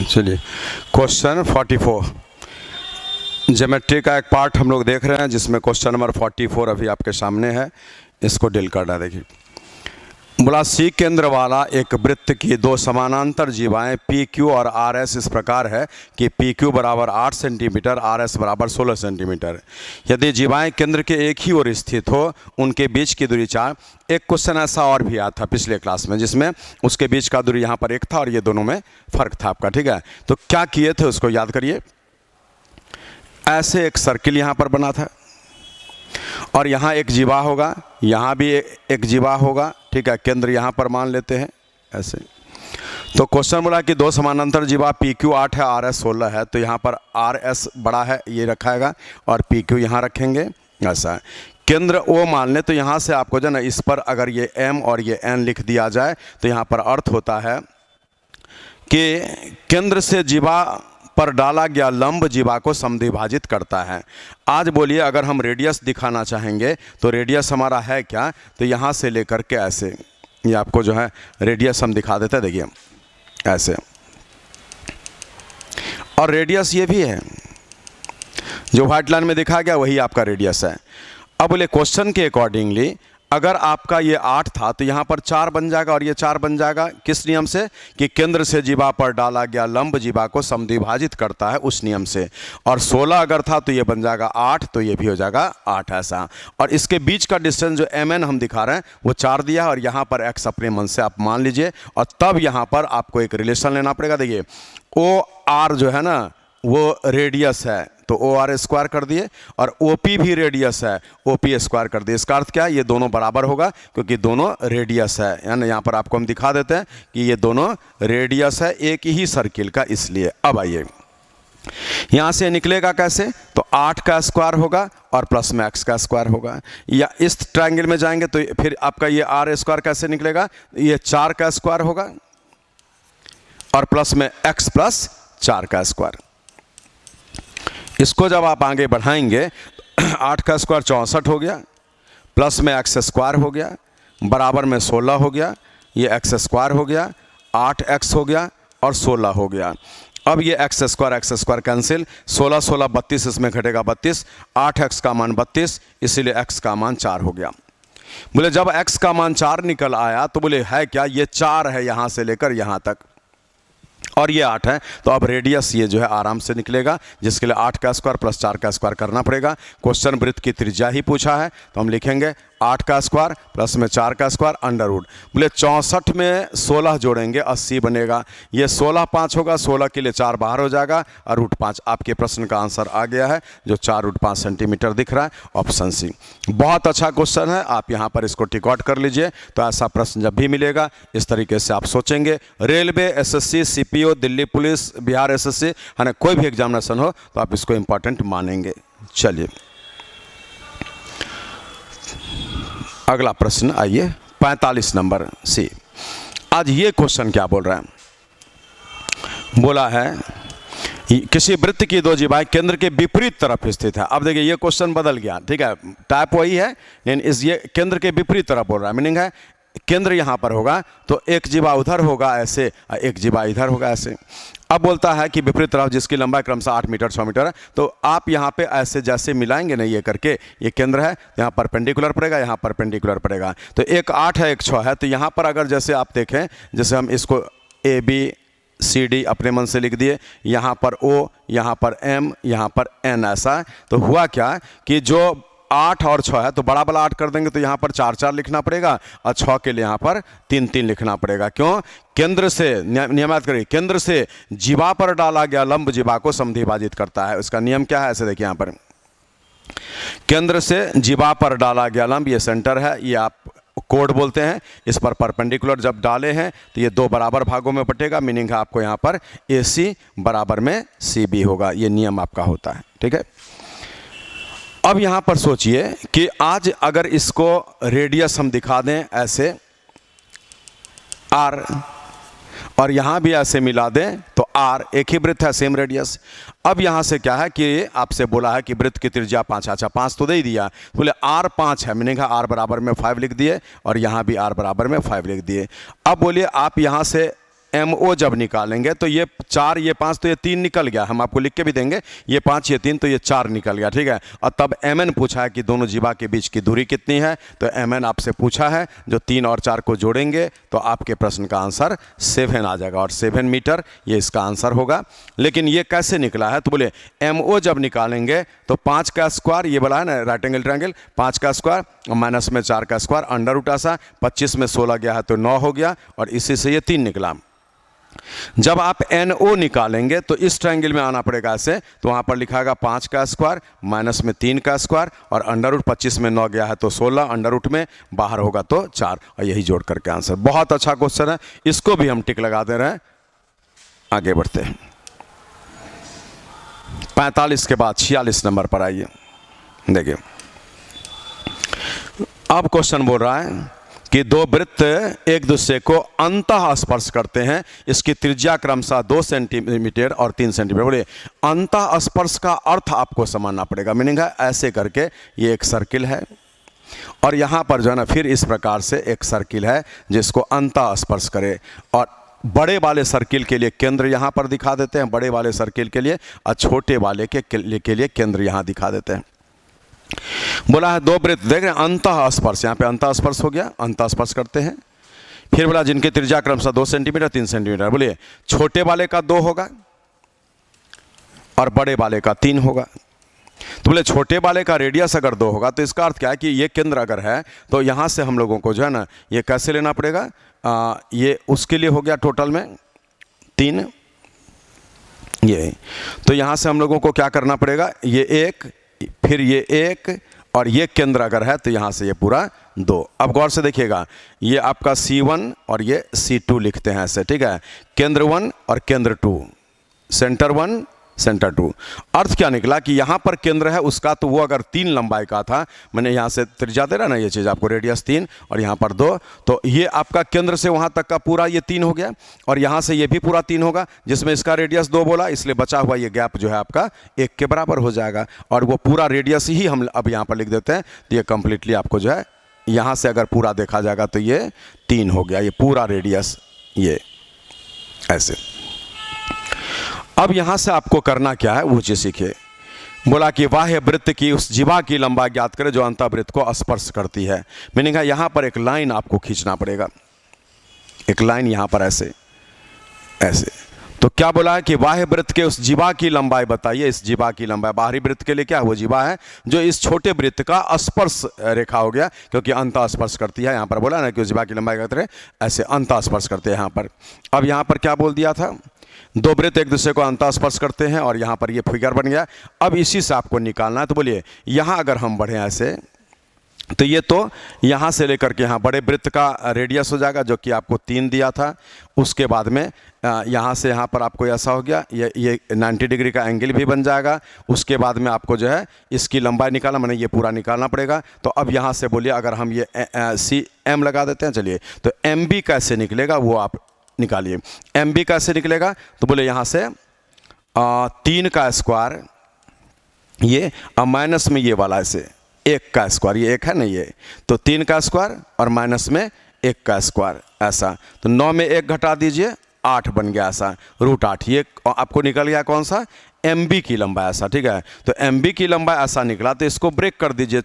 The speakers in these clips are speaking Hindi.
चलिए क्वेश्चन 44 ज्योमेट्री का एक पार्ट हम लोग देख रहे हैं जिसमें क्वेश्चन नंबर 44 अभी आपके सामने है। इसको डील करना देखिए। बोला सी केंद्र वाला एक वृत्त की दो समानांतर जीवाएं पी क्यू और आर एस इस प्रकार है कि पी क्यू बराबर 8 सेंटीमीटर, आर एस बराबर 16 सेंटीमीटर। यदि जीवाएं केंद्र के एक ही ओर स्थित हो उनके बीच की दूरी 4। एक क्वेश्चन ऐसा और भी आया था पिछले क्लास में जिसमें उसके बीच का दूरी यहाँ पर एक था और ये दोनों में फ़र्क था आपका, ठीक है। तो क्या किए थे उसको याद करिए। ऐसे एक सर्किल यहाँ पर बना था और यहाँ एक जीवा होगा, यहाँ भी एक जीवा होगा, ठीक है। केंद्र यहाँ पर मान लेते हैं ऐसे। तो क्वेश्चन बोला कि दो समानांतर जीवा पी क्यू 8 है, आर एस 16 है। तो यहाँ पर आर एस बड़ा है ये रखाएगा और पी क्यू यहाँ रखेंगे ऐसा। केंद्र ओ मान ले तो यहाँ से आपको जो ना इस पर अगर ये एम और ये एन लिख दिया जाए तो यहाँ पर अर्थ होता है कि केंद्र से जीवा पर डाला गया लंब जीवा को समद्विभाजित करता है। आज बोलिए अगर हम रेडियस दिखाना चाहेंगे तो रेडियस हमारा है क्या, तो यहाँ से लेकर के ऐसे ये आपको जो है रेडियस हम दिखा देते हैं, देखिए ऐसे। और रेडियस ये भी है जो व्हाइट लाइन में दिखा गया वही आपका रेडियस है। अब बोले क्वेश्चन के अकॉर्डिंगली अगर आपका ये 8 था तो यहाँ पर 4 बन जाएगा और ये 4 बन जाएगा। किस नियम से कि केंद्र से जीवा पर डाला गया लंब जीवा को समद्विभाजित करता है उस नियम से। और 16 अगर था तो ये बन जाएगा 8, तो ये भी हो जाएगा 8 ऐसा। और इसके बीच का डिस्टेंस जो mn हम दिखा रहे हैं वो 4 दिया है और यहाँ पर x अपने मन से आप मान लीजिए। और तब यहाँ पर आपको एक रिलेशन लेना पड़ेगा। देखिए ओ आर जो है ना वो रेडियस है तो ओ आर स्क्वायर कर दिए और ओ पी भी रेडियस है, ओ पी स्क्वायर कर दिए। इसका अर्थ क्या है, ये दोनों बराबर होगा क्योंकि दोनों रेडियस है। यानी यहाँ पर आपको हम दिखा देते हैं कि ये दोनों रेडियस है एक ही सर्किल का, इसलिए। अब आइए यहाँ से निकलेगा कैसे, तो 8 का स्क्वायर होगा और प्लस में x का स्क्वायर होगा। या इस ट्रायंगल में जाएंगे तो फिर आपका ये आर स्क्वायर कैसे निकलेगा, ये 4 का स्क्वायर होगा और प्लस में x प्लस 4 का स्क्वायर। इसको जब आप आगे बढ़ाएंगे तो 8 का स्क्वायर 64 हो गया, प्लस में x स्क्वायर हो गया, बराबर में 16 हो गया, ये x स्क्वायर हो गया, 8x हो गया और 16 हो गया। अब ये x स्क्वायर कैंसिल, 16 16 32, इसमें घटेगा 32, 8x का मान 32, इसीलिए x का मान 4 हो गया। बोले जब x का मान 4 निकल आया तो बोले है क्या, ये 4 है यहाँ से लेकर यहाँ तक और ये 8 है। तो अब रेडियस ये जो है आराम से निकलेगा, जिसके लिए 8 का स्क्वायर प्लस 4 का स्क्वायर करना पड़ेगा। क्वेश्चन वृत्त की त्रिज्या ही पूछा है तो हम लिखेंगे 8 का स्क्वायर प्लस में 4 का स्क्वायर अंडर रूट। बोले 64 में 16 जोड़ेंगे 80 बनेगा। ये 16 5 होगा, 16 के लिए 4 बाहर हो जाएगा और रूट 5। आपके प्रश्न का आंसर आ गया है जो 4 रूट 5 सेंटीमीटर दिख रहा है, ऑप्शन सी। बहुत अच्छा क्वेश्चन है, आप यहाँ पर इसको टिक आउट कर लीजिए। तो ऐसा प्रश्न जब भी मिलेगा इस तरीके से आप सोचेंगे। Railway, SSC, CPO, Delhi police, Bihar SSC, है ना, कोई भी एग्जामिनेशन हो तो आप इसको इंपॉर्टेंट मानेंगे। चलिए अगला प्रश्न आइए 45 नंबर सी। आज ये क्वेश्चन क्या बोल रहा है, बोला है किसी वृत्त की दो जीवाएं केंद्र के विपरीत तरफ स्थित है। अब देखिए ये क्वेश्चन बदल गया, ठीक है, टाइप वही है लेकिन इस ये केंद्र के विपरीत तरफ बोल रहा है। मीनिंग है केंद्र यहाँ पर होगा तो एक जीवा उधर होगा ऐसे, एक जीवा इधर होगा ऐसे। अब बोलता है कि विपरीत तरफ जिसकी लंबाई क्रमशः 8 मीटर 6 मीटर है। तो आप यहाँ पे ऐसे जैसे मिलाएंगे ना ये करके, ये केंद्र है, यहाँ परपेंडिकुलर पड़ेगा, यहाँ परपेंडिकुलर पड़ेगा। तो एक 8 है एक 6 है। तो यहाँ पर अगर जैसे आप देखें, जैसे हम इसको ए बी सी डी अपने मन से लिख दिए, यहाँ पर ओ, यहाँ पर एम, यहाँ पर एन, ऐसा। तो हुआ क्या कि जो 8 और 6 है तो बड़ा वाला 8 कर देंगे तो यहाँ पर 4 4 लिखना पड़ेगा और 6 के लिए यहाँ पर 3 3 लिखना पड़ेगा। क्यों, केंद्र से नियमित करिए, केंद्र से जीवा पर डाला गया लंब जीवा को समद्विभाजित करता है। उसका नियम क्या है, ऐसे देखिए यहाँ पर केंद्र से जीवा पर डाला गया लंब, ये सेंटर है, ये आप कोड बोलते हैं। इस पर परपेंडिकुलर जब डाले हैं तो ये 2 बराबर भागों में बटेगा। मीनिंग है आपको यहाँ पर AC बराबर में CB होगा। ये नियम आपका होता है, ठीक है। अब यहाँ पर सोचिए कि आज अगर इसको रेडियस हम दिखा दें ऐसे R और यहाँ भी ऐसे मिला दें तो R, एक ही वृत्त है, सेम रेडियस। अब यहाँ से क्या है कि आपसे बोला है कि वृत्त की त्रिज्या 5, अच्छा 5 तो दे ही दिया, बोले R 5 है, मीनिंग है R बराबर में 5 लिख दिए और यहाँ भी R बराबर में 5 लिख दिए। अब बोलिए आप यहाँ से MO जब निकालेंगे तो ये 4 ये 5 तो ये 3 निकल गया, हम आपको लिख के भी देंगे, ये 5 ये 3 तो ये 4 निकल गया, ठीक है। और तब MN पूछा है कि दोनों जीवा के बीच की दूरी कितनी है, तो MN आपसे पूछा है, जो 3 और 4 को जोड़ेंगे तो आपके प्रश्न का आंसर 7 आ जाएगा, और 7 मीटर ये इसका आंसर होगा। लेकिन ये कैसे निकला है, तो बोले MO जब निकालेंगे तो 5 का स्क्वायर, ये बोला है ना राइट एंगल ट्रायंगल, 5 का स्क्वायर और माइनस में 4 का स्क्वायर, अंडर रूट ऐसा 25 में 16 गया है तो 9 हो गया, और इसी से ये 3 निकला। जब आप NO निकालेंगे तो इस ट्रायंगल में आना पड़ेगा ऐसे, तो वहाँ पर लिखाएगा 5 का स्क्वायर माइनस में 3 का स्क्वायर और अंडर रूट 25 में 9 गया है तो 16, अंडर रूट में बाहर होगा तो 4, और यही जोड़ करके आंसर। बहुत अच्छा क्वेश्चन है, इसको भी हम टिक लगा दे रहे हैं। आगे बढ़ते हैं, 45 के बाद 46 नंबर पर आइए। देखिए अब क्वेश्चन बोल रहा है कि दो वृत्त एक दूसरे को अंतः स्पर्श करते हैं, इसकी त्रिज्या क्रमशः 2 सेंटीमीटर और 3 सेंटीमीटर। बोलिए अंतः स्पर्श का अर्थ आपको समझना पड़ेगा, मीनिंग है ऐसे करके ये एक सर्किल है, और यहाँ पर जो है ना फिर इस प्रकार से एक सर्किल है जिसको अंतः स्पर्श करे, और बड़े वाले सर्किल के लिए केंद्र यहाँ पर दिखा देते हैं, बड़े वाले सर्किल के लिए, और छोटे वाले के लिए केंद्र यहाँ दिखा देते हैं। बोला है दो वृत्त, देख रहे हैं अंतः स्पर्श, यहाँ पे अंतः स्पर्श हो गया, अंतः स्पर्श करते हैं। फिर बोला जिनके त्रिज्या क्रमशः 2 सेंटीमीटर 3 सेंटीमीटर। बोलिए छोटे वाले का 2 होगा और बड़े वाले का 3 होगा। तो बोले छोटे वाले का रेडियस अगर 2 होगा तो इसका अर्थ क्या है कि ये केंद्र अगर है तो यहाँ से हम लोगों को जो है ना ये कैसे लेना पड़ेगा, ये उसके लिए हो गया टोटल में 3, ये तो यहाँ से हम लोगों को क्या करना पड़ेगा, ये 1 फिर ये 1 और ये केंद्र अगर है तो यहाँ से ये पूरा 2। अब गौर से देखिएगा, ये आपका C1 और ये C2 लिखते हैं ऐसे, ठीक है, केंद्र 1 और केंद्र 2, सेंटर 1 सेंटर 2। अर्थ क्या निकला कि यहाँ पर केंद्र है उसका, तो वो अगर 3 लंबाई का था, मैंने यहाँ से त्रिज्या दे रहा ना ये चीज़ आपको, रेडियस 3 और यहाँ पर 2, तो ये आपका केंद्र से वहाँ तक का पूरा ये 3 हो गया, और यहाँ से ये भी पूरा 3 होगा, जिसमें इसका रेडियस 2 बोला, इसलिए बचा हुआ ये गैप जो है आपका 1 के बराबर हो जाएगा, और वो पूरा रेडियस ही हम अब यहाँ पर लिख देते हैं। तो ये कंप्लीटली आपको जो है यहाँ से अगर पूरा देखा जाएगा तो ये 3 हो गया, ये पूरा रेडियस ये ऐसे। अब यहाँ से आपको करना क्या है वो चीज़ सीखिए। बोला कि बाह्य वृत्त की उस जीवा की लंबाई ज्ञात करें जो अंतः वृत्त को स्पर्श करती है, मीनिंग है यहाँ पर एक लाइन आपको खींचना पड़ेगा, एक लाइन यहाँ पर ऐसे ऐसे। तो क्या बोला है कि बाह्य वृत्त के उस जीवा की लंबाई बताइए, इस जीवा की लंबाई, बाहरी वृत्त के लिए क्या वो जीवा है जो इस छोटे वृत्त का स्पर्श रेखा हो गया, क्योंकि अंतः स्पर्श करती है। यहाँ पर बोला ना कि उस जीवा की लंबाई कहते हैं ऐसे अंतः स्पर्श करते हैं यहाँ पर। अब यहाँ पर क्या बोल दिया था, दो वृत्त एक दूसरे को अंतः स्पर्श करते हैं, और यहाँ पर ये फिगर बन गया। अब इसी से आपको निकालना है, तो बोलिए यहाँ अगर हम बढ़े ऐसे तो ये तो यहाँ से लेकर के यहाँ बड़े वृत्त का रेडियस हो जाएगा जो कि आपको 3 दिया था, उसके बाद में यहाँ से यहाँ पर आपको ऐसा हो गया, ये 90 डिग्री का एंगल भी बन जाएगा। उसके बाद में आपको जो है इसकी लंबाई निकालना, मैंने ये पूरा निकालना पड़ेगा। तो अब यहाँ से बोलिए अगर हम ये CM लगा देते हैं, चलिए तो MB कैसे निकलेगा वो आप निकालिए। MB कैसे निकलेगा, तो बोले यहाँ से 3 का स्क्वायर ये माइनस में ये वाला ऐसे 1 का स्क्वायर, ये 1 है ना ये, तो 3 का स्क्वायर और माइनस में 1 का स्क्वायर ऐसा, तो 9 में 1 घटा दीजिए 8 बन गया ऐसा, √8। ये आपको निकल गया कौन सा, MB की लंबाई ऐसा, ठीक है। तो MB की लंबाई ऐसा निकला, तो इसको ब्रेक कर दीजिए,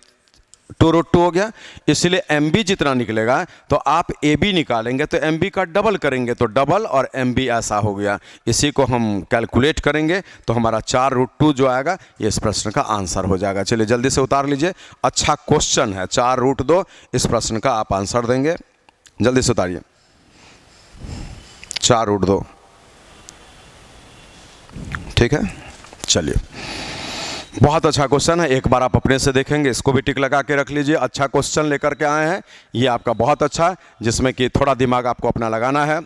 2√2 हो गया। इसलिए MB जितना निकलेगा तो आप AB निकालेंगे तो MB का डबल करेंगे तो डबल, और MB ऐसा हो गया। इसी को हम कैलकुलेट करेंगे तो हमारा 4√2 जो आएगा ये इस प्रश्न का आंसर हो जाएगा। चलिए जल्दी से उतार लीजिए, अच्छा क्वेश्चन है, 4√2 इस प्रश्न का आप आंसर देंगे। जल्दी से उतारिए, 4√2, ठीक है। चलिए बहुत अच्छा क्वेश्चन है, एक बार आप अपने से देखेंगे, इसको भी टिक लगा के रख लीजिए। अच्छा क्वेश्चन लेकर के आए हैं, ये आपका बहुत अच्छा, जिसमें कि थोड़ा दिमाग आपको अपना लगाना है।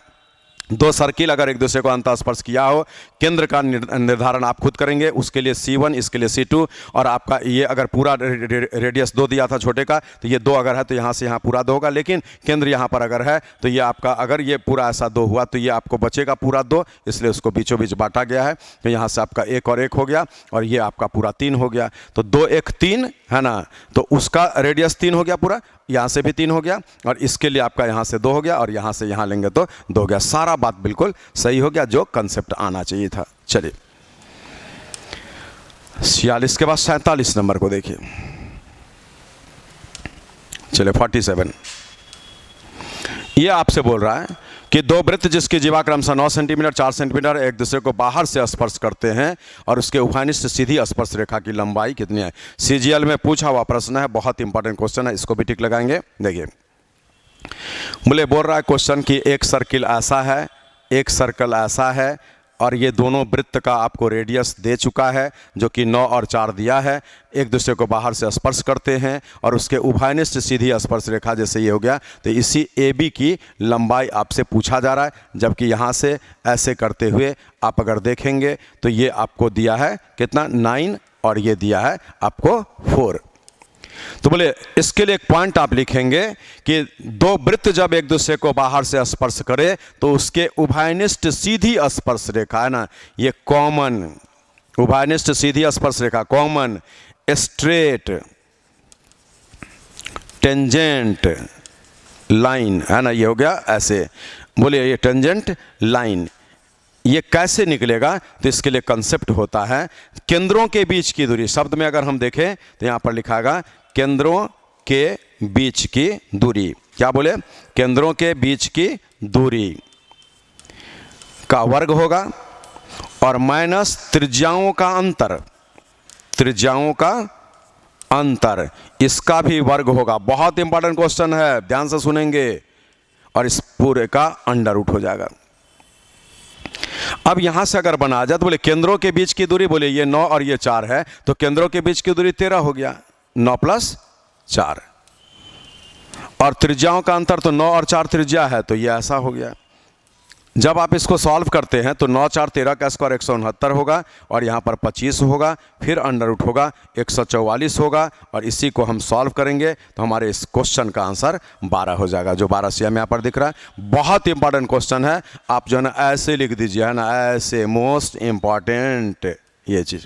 दो सर्किल अगर एक दूसरे को अंतः स्पर्श किया हो, केंद्र का निर्धारण आप खुद करेंगे, उसके लिए C1 इसके लिए C2, और आपका ये अगर पूरा रेडियस 2 दिया था छोटे का, तो ये 2 अगर है तो यहाँ से यहाँ पूरा 2 होगा, लेकिन केंद्र यहाँ पर अगर है तो ये आपका अगर ये पूरा ऐसा 2 हुआ तो ये आपको बचेगा पूरा 2, इसलिए उसको बीचों बीच बांटा गया है। तो यहाँ से आपका 1 और 1 हो गया, और ये आपका पूरा 3 हो गया, तो 2 1 3 है ना, तो उसका रेडियस 3 हो गया पूरा, यहाँ से भी 3 हो गया, और इसके लिए आपका यहाँ से 2 हो गया, और यहाँ से यहाँ लेंगे तो 2 हो गया। सारा बात बिल्कुल सही हो गया, जो कंसेप्ट आना चाहिए था। चलिए 46 के बाद 47 नंबर को देखिए। चलिए 47, ये आपसे बोल रहा है कि दो वृत्त जिसकी जीवा क्रमशः 9 सेंटीमीटर 4 सेंटीमीटर एक दूसरे को बाहर से स्पर्श करते हैं और उसके उभयनिष्ठ सीधी स्पर्श रेखा की लंबाई कितनी है। सीजीएल में पूछा हुआ प्रश्न है, बहुत इंपॉर्टेंट क्वेश्चन है, इसको भी टिक लगाएंगे। देखिए बोले बोल रहा है क्वेश्चन कि एक सर्किल ऐसा है, एक सर्कल ऐसा है और ये दोनों वृत्त का आपको रेडियस दे चुका है जो कि 9 और 4 दिया है, एक दूसरे को बाहर से स्पर्श करते हैं और उसके उभयनिष्ठ सीधी स्पर्श रेखा जैसे ये हो गया, तो इसी AB की लंबाई आपसे पूछा जा रहा है। जबकि यहाँ से ऐसे करते हुए आप अगर देखेंगे तो ये आपको दिया है कितना 9 और ये दिया है आपको 4। तो बोले इसके लिए एक पॉइंट आप लिखेंगे कि दो वृत्त जब एक दूसरे को बाहर से स्पर्श करे तो उसके उभयनिष्ठ सीधी स्पर्श रेखा है ना, ये कॉमन उभयनिष्ठ सीधी स्पर्श रेखा, कॉमन स्ट्रेट टेंजेंट लाइन है ना, ये हो गया ऐसे। बोले ये टेंजेंट लाइन ये कैसे निकलेगा, तो इसके लिए कंसेप्ट होता है केंद्रों के बीच की दूरी। शब्द में अगर हम देखें तो यहां पर लिखागा केंद्रों के बीच की दूरी। क्या बोले, केंद्रों के बीच की दूरी का वर्ग होगा और माइनस त्रिज्याओं का अंतर, त्रिज्याओं का अंतर इसका भी वर्ग होगा। बहुत इंपॉर्टेंट क्वेश्चन है, ध्यान से सुनेंगे, और इस पूरे का अंडर रूट हो जाएगा। अब यहां से अगर बना जाए तो बोले केंद्रों के बीच की दूरी, बोले ये 9 और ये 4 है तो केंद्रों के बीच की दूरी 13 हो गया, 9 + 4, और त्रिज्याओं का अंतर तो 9 और 4 त्रिज्या है, तो ये ऐसा हो गया। जब आप इसको सॉल्व करते हैं तो 9 4 13 का स्क्वायर 169 होगा और यहाँ पर 25 होगा, फिर अंडर रूट होगा 144 होगा, और इसी को हम सॉल्व करेंगे तो हमारे इस क्वेश्चन का आंसर 12 हो जाएगा, जो 12 CM यहाँ पर दिख रहा है। बहुत इंपॉर्टेंट क्वेश्चन है, आप जो है ना ऐसे लिख दीजिए, है ना ऐसे, मोस्ट इंपॉर्टेंट ये चीज़।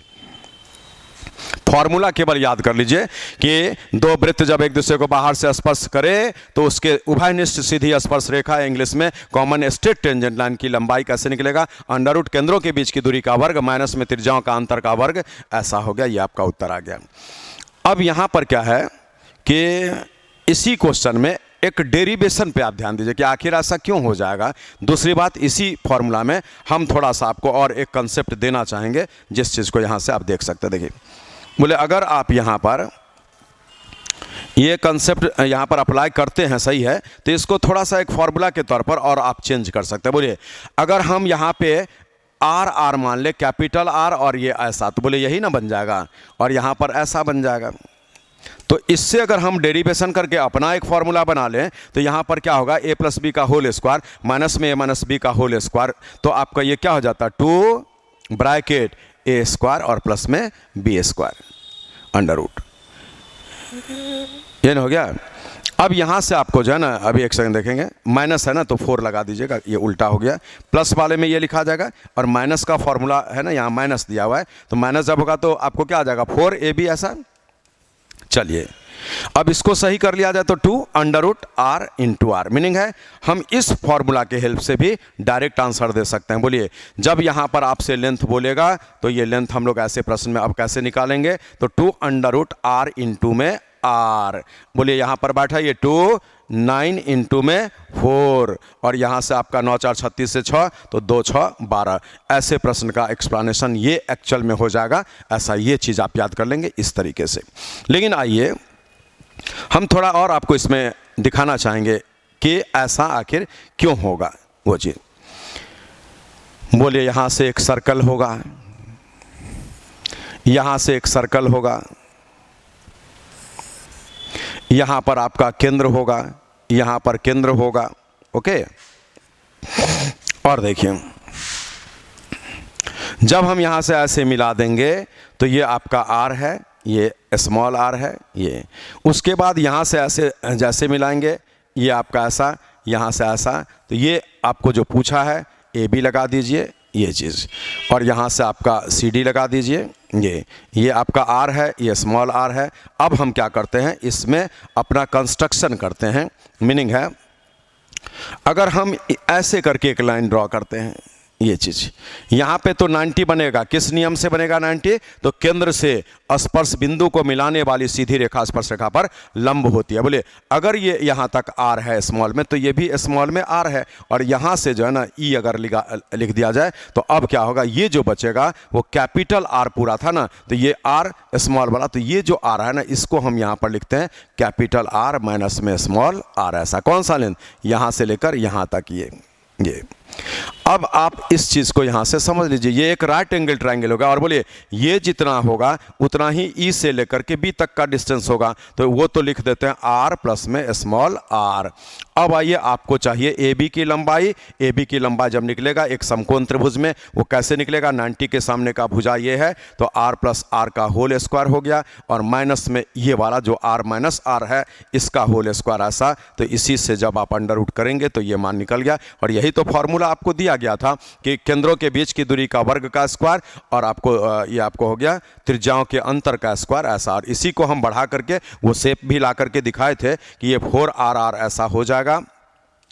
फॉर्मूला केवल याद कर लीजिए कि दो वृत्त जब एक दूसरे को बाहर से स्पर्श करे तो उसके उभयनिष्ठ सीधी स्पर्श रेखा, इंग्लिश में कॉमन स्ट्रेट टेंजेंट लाइन की लंबाई कैसे निकलेगा, अंडर रूट केंद्रों के बीच की दूरी का वर्ग माइनस में त्रिज्याओं का अंतर का वर्ग, ऐसा हो गया। ये आपका उत्तर आ गया। अब यहां पर क्या है कि इसी क्वेश्चन में एक डेरिवेशन पे आप ध्यान दीजिए कि आखिर ऐसा क्यों हो जाएगा। दूसरी बात, इसी फॉर्मूला में हम थोड़ा सा आपको और एक कंसेप्ट देना चाहेंगे जिस चीज़ को यहाँ से आप देख सकते हैं। देखिए बोले अगर आप यहाँ पर ये कंसेप्ट यहाँ पर अप्लाई करते हैं, सही है, तो इसको थोड़ा सा एक फॉर्मूला के तौर पर और आप चेंज कर सकते हैं। बोलिए अगर हम यहाँ पे R मान ले, कैपिटल R, और ये ऐसा, तो बोले यही ना बन जाएगा, और यहाँ पर ऐसा बन जाएगा। तो इससे अगर हम डेरिवेशन करके अपना एक फॉर्मूला बना लें तो यहाँ पर क्या होगा, A + B का होल स्क्वायर माइनस में A - B का होल स्क्वायर, तो आपका ये क्या हो जाता है 2 ब्रैकेट A स्क्वायर और प्लस में B स्क्वायर अंडर रूट, ये हो गया। अब यहाँ से आपको जो है ना, अभी एक सेकंड देखेंगे, माइनस है ना तो 4 लगा दीजिएगा, ये उल्टा हो गया, प्लस वाले में ये लिखा जाएगा, और माइनस का फॉर्मूला है ना, यहाँ माइनस दिया हुआ है, तो माइनस जब होगा तो आपको क्या आ जाएगा 4AB ऐसा। चलिए अब इसको सही कर लिया जाए तो 2 under root R × R, meaning है हम इस फॉर्मूला के हेल्प से भी डायरेक्ट आंसर दे सकते हैं। बोलिए जब यहाँ पर आपसे लेंथ बोलेगा तो ये लेंथ हम लोग ऐसे प्रश्न में अब कैसे निकालेंगे, तो 2 अंडर रूट R × में R, बोलिए यहाँ पर बैठा ये 2 9 × में 4, और यहाँ से आपका 9 4 36 से 6, तो 2 6 12, ऐसे प्रश्न का एक्सप्लेनेशन ये एक्चुअल में हो जाएगा। ऐसा ये चीज़ आप याद कर लेंगे इस तरीके से। लेकिन आइए हम थोड़ा और आपको इसमें दिखाना चाहेंगे कि ऐसा आखिर क्यों होगा वो चीज़। बोलिए यहाँ से एक सर्कल होगा, यहाँ से एक सर्कल होगा, यहाँ पर आपका केंद्र होगा, यहाँ पर केंद्र होगा, ओके। और देखिए जब हम यहाँ से ऐसे मिला देंगे तो ये आपका R है, ये स्मॉल r है, ये उसके बाद यहाँ से ऐसे जैसे मिलाएंगे, ये आपका ऐसा, यहाँ से ऐसा, तो ये आपको जो पूछा है AB लगा दीजिए ये चीज़, और यहाँ से आपका CD लगा दीजिए, ये आपका R है, ये स्मॉल r है। अब हम क्या करते हैं, इसमें अपना कंस्ट्रक्शन करते हैं, मीनिंग है अगर हम ऐसे करके एक लाइन ड्रॉ करते हैं, ये चीज़ यहाँ पे तो 90 बनेगा। किस नियम से बनेगा 90? तो केंद्र से स्पर्श बिंदु को मिलाने वाली सीधी रेखा स्पर्श रेखा पर लंब होती है। बोले अगर ये यहाँ तक आर है स्मॉल में, तो ये भी स्मॉल में आर है, और यहाँ से जो है ना ई अगर लिख दिया जाए तो अब क्या होगा, ये जो बचेगा वो कैपिटल आर पूरा था ना, तो ये आर स्मॉल वाला, तो ये जो आर है ना इसको हम यहाँ पर लिखते हैं कैपिटल आर माइनस में स्मॉल आर। ऐसा कौन सा लेंथ? यहाँ से लेकर यहाँ तक ये। अब आप इस चीज़ को यहाँ से समझ लीजिए, ये एक राइट एंगल ट्रायंगल होगा, और बोलिए ये जितना होगा उतना ही ई से लेकर के बी तक का डिस्टेंस होगा, तो वो तो लिख देते हैं आर प्लस में स्मॉल आर। अब आइए, आपको चाहिए ए बी की लंबाई। ए बी की लंबाई जब निकलेगा एक समकोण त्रिभुज में, वो कैसे निकलेगा? 90 के सामने का भुजा ये है, तो आर प्लस आर का होल स्क्वायर हो गया, और माइनस में ये वाला जो आर माइनस आर है इसका होल स्क्वायर, ऐसा। तो इसी से जब आप अंडर रूट करेंगे तो ये मान निकल गया, और यही तो फॉर्मूला आपको दिया गया था कि केंद्रों के बीच की दूरी का वर्ग का स्क्वायर, और आपको ये आपको हो गया त्रिज्याओं के अंतर का स्क्वायर, ऐसा। और इसी को हम बढ़ा करके वो शेप भी ला करके दिखाए थे कि ये 4r ऐसा हो जाएगा,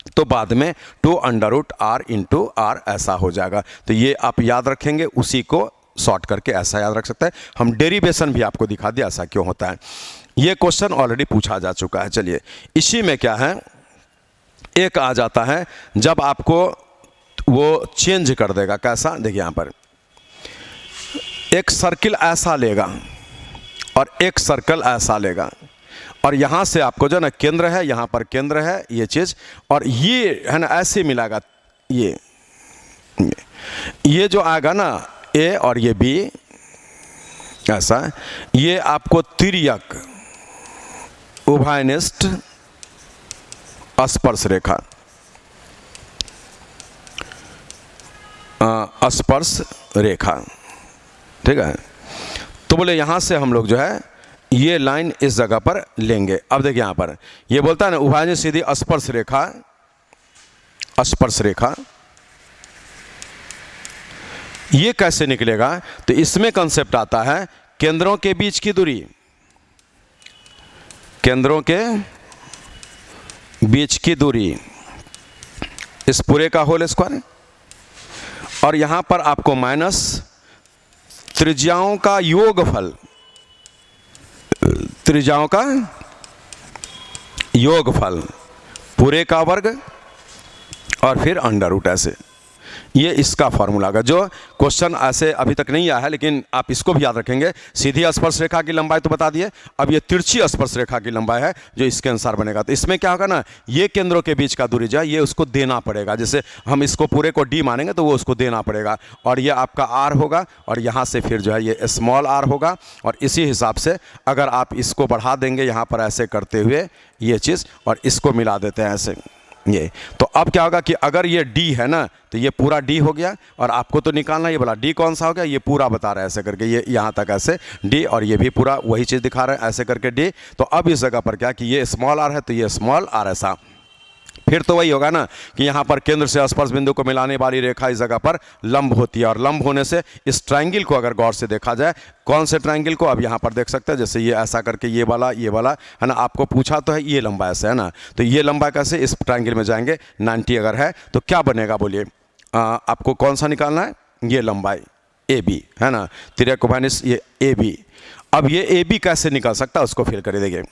तो बाद में 2 under root r into r ऐसा हो जाएगा। तो ये आप याद रखेंगे, उसी को शॉर्ट करके ऐसा याद रख सकते हैं। हम डेरिवेशन भी आपको दिखा दिया ऐसा क्यों होता है। ये क्वेश्चन ऑलरेडी पूछा जा चुका है। चलिए, इसी में क्या है, एक आ जाता है जब आपको वो चेंज कर देगा। कैसा? देखिए यहाँ पर एक सर्किल ऐसा लेगा और एक सर्कल ऐसा लेगा, और यहाँ से आपको जो ना केंद्र है, यहाँ पर केंद्र है ये चीज़, और ये है ना ऐसे मिलाएगा। ये जो आएगा ना ए और ये बी ऐसा, ये आपको तिर्यक उभयनिष्ठ स्पर्श रेखा, स्पर्श रेखा, ठीक है। तो बोले यहाँ से हम लोग जो है ये लाइन इस जगह पर लेंगे। अब देखिए यहाँ पर ये बोलता है ना उभयनिष्ठ सीधी स्पर्श रेखा, स्पर्श रेखा, ये कैसे निकलेगा? तो इसमें कंसेप्ट आता है केंद्रों के बीच की दूरी, केंद्रों के बीच की दूरी, इस पूरे का होल स्क्वायर, और यहां पर आपको माइनस त्रिज्याओं का योगफल, त्रिज्याओं का योगफल, पूरे का वर्ग, और फिर अंडर रूट, ऐसे। ये इसका फॉर्मूला का जो क्वेश्चन ऐसे अभी तक नहीं आया है, लेकिन आप इसको भी याद रखेंगे। सीधी स्पर्श रेखा की लंबाई तो बता दिए, अब ये तिरछी स्पर्श रेखा की लंबाई है जो इसके अनुसार बनेगा। तो इसमें क्या होगा ना, ये केंद्रों के बीच का दूरी जो है ये उसको देना पड़ेगा। जैसे हम इसको पूरे को डी मानेंगे तो वो उसको देना पड़ेगा, और ये आपका आर होगा, और यहाँ से फिर जो है ये स्मॉल आर होगा। और इसी हिसाब से अगर आप इसको बढ़ा देंगे यहाँ पर ऐसे करते हुए ये चीज़, और इसको मिला देते हैं ऐसे, ये। तो अब क्या होगा कि अगर ये D है ना, तो ये पूरा D हो गया, और आपको तो निकालना ये बोला D कौन सा हो गया, ये पूरा बता रहा है ऐसे करके, ये यहाँ तक ऐसे D, और ये भी पूरा वही चीज़ दिखा रहा है ऐसे करके D। तो अब इस जगह पर क्या कि ये स्मॉल r है, तो ये स्मॉल r ऐसा। फिर तो वही होगा ना कि यहाँ पर केंद्र से स्पर्श बिंदु को मिलाने वाली रेखा इस जगह पर लंब होती है, और लंब होने से इस ट्रायंगल को अगर गौर से देखा जाए, कौन से ट्रायंगल को, अब यहाँ पर देख सकते हैं, जैसे ये ऐसा करके ये वाला है ना, आपको पूछा तो है ये लंबा ऐसे है ना, तो ये लंबा कैसे इस ट्रायंगल में जाएंगे 90 अगर है तो क्या बनेगा बोलिए, आपको कौन सा निकालना है, ये लंबाई ए बी है ना, तिर्यक उभयनिष्ठ ये ए बी। अब ये ए बी कैसे निकल सकता है उसको फिर करिए। देखिए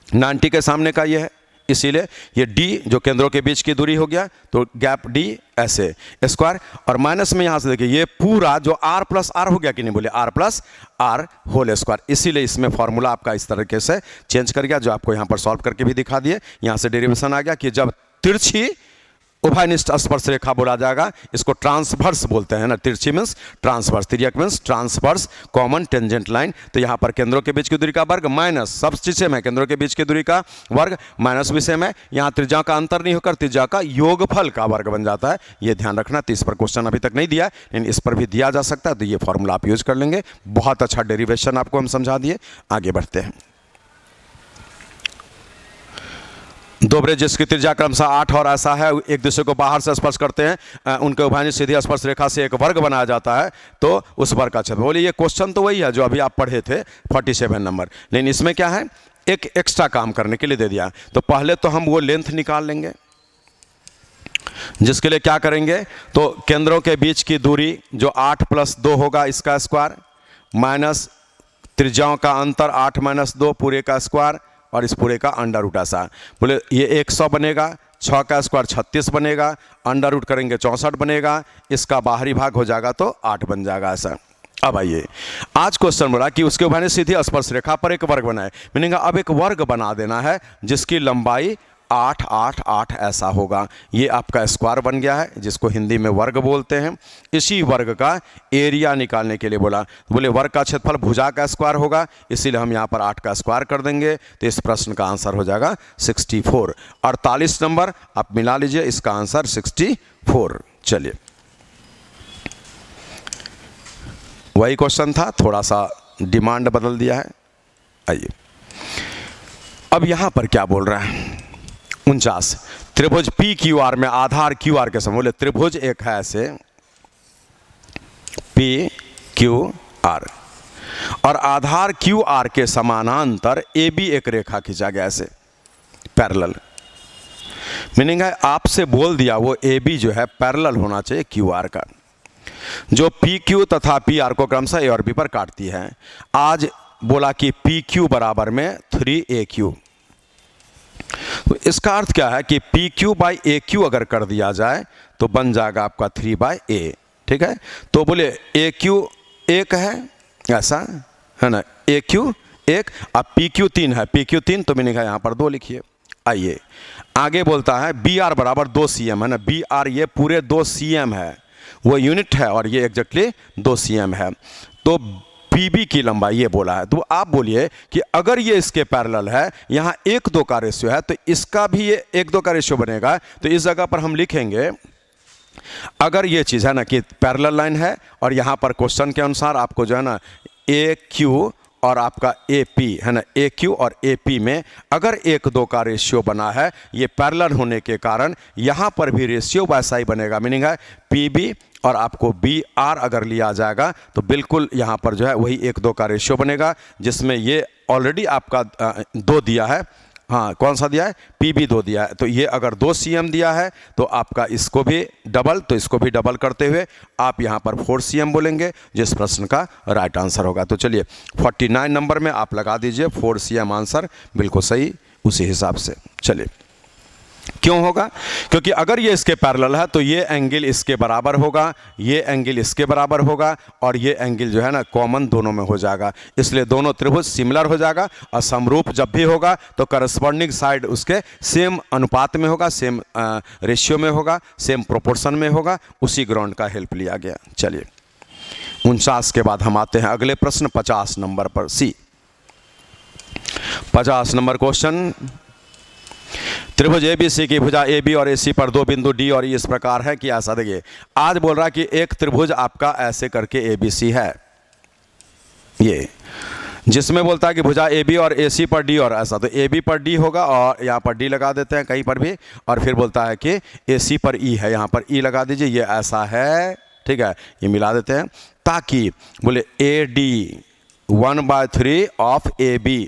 90 के सामने का ये है, इसीलिए ये D जो केंद्रों के बीच की दूरी हो गया, तो गैप D ऐसे स्क्वायर, और माइनस में यहाँ से देखिए ये पूरा जो R प्लस R हो गया कि नहीं, बोले R plus R whole square. इसीलिए इसमें फॉर्मूला आपका इस तरीके से चेंज कर गया, जो आपको यहाँ पर सॉल्व करके भी दिखा दिए। यहाँ से डेरिवेशन आ गया कि जब तिरछी उभयनिष्ठ स्पर्श रेखा बोला जाएगा, इसको ट्रांसवर्स बोलते हैं ना, तिरछी मीन्स ट्रांसवर्स, तिर्यक means transverse common tangent line. तो यहाँ पर केंद्रों के बीच की दूरी का वर्ग माइनस, सब चीज सेम है, केंद्रों के बीच की दूरी का वर्ग माइनस भी सेम है, यहाँ त्रिज्या का अंतर नहीं होकर त्रिज्या का योगफल का वर्ग बन जाता है, ये ध्यान रखना। तो इस पर क्वेश्चन अभी तक नहीं दिया, लेकिन इस पर भी दिया जा सकता है, तो ये फॉर्मूला आप यूज कर लेंगे। बहुत अच्छा डेरिवेशन आपको हम समझा दिए, आगे बढ़ते हैं। दो वृत्त जिसकी त्रिज्या क्रमशः 8 और ऐसा है, एक दूसरे को बाहर से स्पर्श करते हैं, उनके उभयनिष्ठ सीधी स्पर्श रेखा से एक वर्ग बनाया जाता है, तो उस वर्ग का क्षेत्र। बोलिए ये क्वेश्चन तो वही है जो अभी आप पढ़े थे 47 नंबर, लेकिन इसमें क्या है, एक एक्स्ट्रा काम करने के लिए दे दिया। तो पहले तो हम वो लेंथ निकाल लेंगे, जिसके लिए क्या करेंगे, तो केंद्रों के बीच की दूरी जो 8 + 2 होगा इसका स्क्वायर, माइनस त्रिज्याओं का अंतर 8 - 2 पूरे का स्क्वायर, और इस पूरे का अंडर रूट ऐसा। बोले ये 100 बनेगा, 6 का स्क्वायर 36 बनेगा, अंडर रूट करेंगे 64 बनेगा, इसका बाहरी भाग हो जाएगा तो 8 बन जाएगा ऐसा। अब आइए, आज क्वेश्चन बोला कि उसके ऊपर सीधी स्पर्श रेखा पर एक वर्ग बनाए, मीनिंग अब एक वर्ग बना देना है जिसकी लंबाई 8 8 8 ऐसा होगा। ये आपका स्क्वायर बन गया है जिसको हिंदी में वर्ग बोलते हैं। इसी वर्ग का एरिया निकालने के लिए बोला, बोले वर्ग का क्षेत्रफल भुजा का स्क्वायर होगा, इसीलिए हम यहाँ पर 8 का स्क्वायर कर देंगे, तो इस प्रश्न का आंसर हो जाएगा 64। 48 नंबर आप मिला लीजिए, इसका आंसर 64। चलिए, वही क्वेश्चन था, थोड़ा सा डिमांड बदल दिया है। आइए, अब यहाँ पर क्या बोल रहा है, 49, त्रिभुज PQR में आधार QR के समान। बोले त्रिभुज एक है ऐसे PQR, और आधार QR के समानांतर AB एक रेखा खींचा गया ऐसे पैरेलल। मीनिंग है आपसे बोल दिया वो AB जो है पैरेलल होना चाहिए QR का, जो PQ तथा PR को क्रमशः A और B पर काटती है। आज बोला कि PQ बराबर में 3AQ, तो इसका अर्थ क्या है कि PQ/AQ अगर कर दिया जाए तो बन जाएगा आपका 3/A, ठीक है। तो बोले AQ 1 है ऐसा है ना, AQ 1, अब PQ 3 है, PQ 3 तो मैंने कहा यहाँ पर 2 लिखिए। आइए आगे बोलता है BR बराबर 2 cm है ना, BR ये पूरे 2 cm है, वो यूनिट है और ये एग्जैक्टली 2 cm है। तो PB की लंबाई ये बोला है, तो आप बोलिए कि अगर ये इसके पैरेलल है, यहाँ 1:2 का रेशियो है, तो इसका भी ये 1:2 का रेशियो बनेगा। तो इस जगह पर हम लिखेंगे, अगर ये चीज़ है ना कि पैरेलल लाइन है और यहाँ पर क्वेश्चन के अनुसार आपको जो है ना AQ और आपका AP है ना, AQ और AP में अगर 1:2 का रेशियो बना है, ये पैरेलल होने के कारण यहाँ पर भी रेशियो वैसा ही बनेगा। मीनिंग है PB और आपको BR अगर लिया जाएगा तो बिल्कुल यहाँ पर जो है वही 1:2 का रेशियो बनेगा, जिसमें ये ऑलरेडी आपका 2 दिया है। हाँ, कौन सा दिया है, PB 2 दिया है, तो ये अगर 2 cm दिया है तो आपका इसको भी डबल, तो इसको भी डबल करते हुए आप यहाँ पर 4 cm बोलेंगे, जिस प्रश्न का राइट आंसर होगा। तो चलिए 49 नंबर में आप लगा दीजिए 4 cm आंसर, बिल्कुल सही उसी हिसाब से। चलिए, क्यों होगा, क्योंकि अगर ये इसके पैरेलल है तो ये एंगल इसके बराबर होगा, ये एंगल इसके बराबर होगा, और ये एंगल जो है ना कॉमन दोनों में हो जाएगा, इसलिए दोनों त्रिभुज सिमिलर हो जाएगा। और समरूप जब भी होगा तो करस्पॉन्डिंग साइड उसके सेम अनुपात में होगा, सेम रेशियो में होगा, सेम प्रोपोर्शन में होगा, उसी ग्राउंड का हेल्प लिया गया। चलिए 49 के बाद हम आते हैं अगले प्रश्न 50 नंबर पर। C 50 नंबर क्वेश्चन, त्रिभुज ABC की भुजा AB और AC पर 2 बिंदु D और E इस प्रकार है कि ऐसा। देखिए, आज बोल रहा है कि एक त्रिभुज आपका ऐसे करके ABC है, ये जिसमें बोलता है कि भुजा AB और AC पर D और ऐसा, तो AB पर D होगा और यहाँ पर D लगा देते हैं कहीं पर भी, और फिर बोलता है कि AC पर E है, यहाँ पर E लगा दीजिए, ये ऐसा है, ठीक है, ये मिला देते हैं, ताकि बोले AD 1/3 ऑफ AB।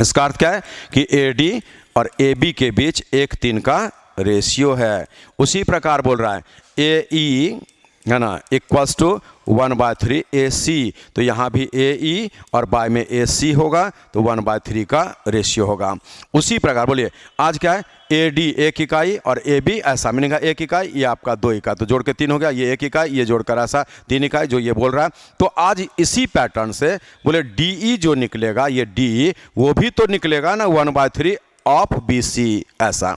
इसका अर्थ क्या है कि AD और AB के बीच 1:3 का रेशियो है। उसी प्रकार बोल रहा है AE है ना इक्वल्स टू 1/3 AC, तो यहाँ भी AE और बाय में AC होगा, तो 1/3 का रेशियो होगा। उसी प्रकार बोलिए आज क्या है, AD 1 इकाई और AB ऐसा, मीनिंग 1 इकाई, ये आपका 2 इकाई, तो जोड़ के 3 हो गया, ये 1 इकाई, ये जोड़कर ऐसा 3 इकाई, जो ये बोल रहा है। तो आज इसी पैटर्न से बोले DE जो निकलेगा, ये DE वो भी तो निकलेगा ना 1/3 ऑफ BC ऐसा।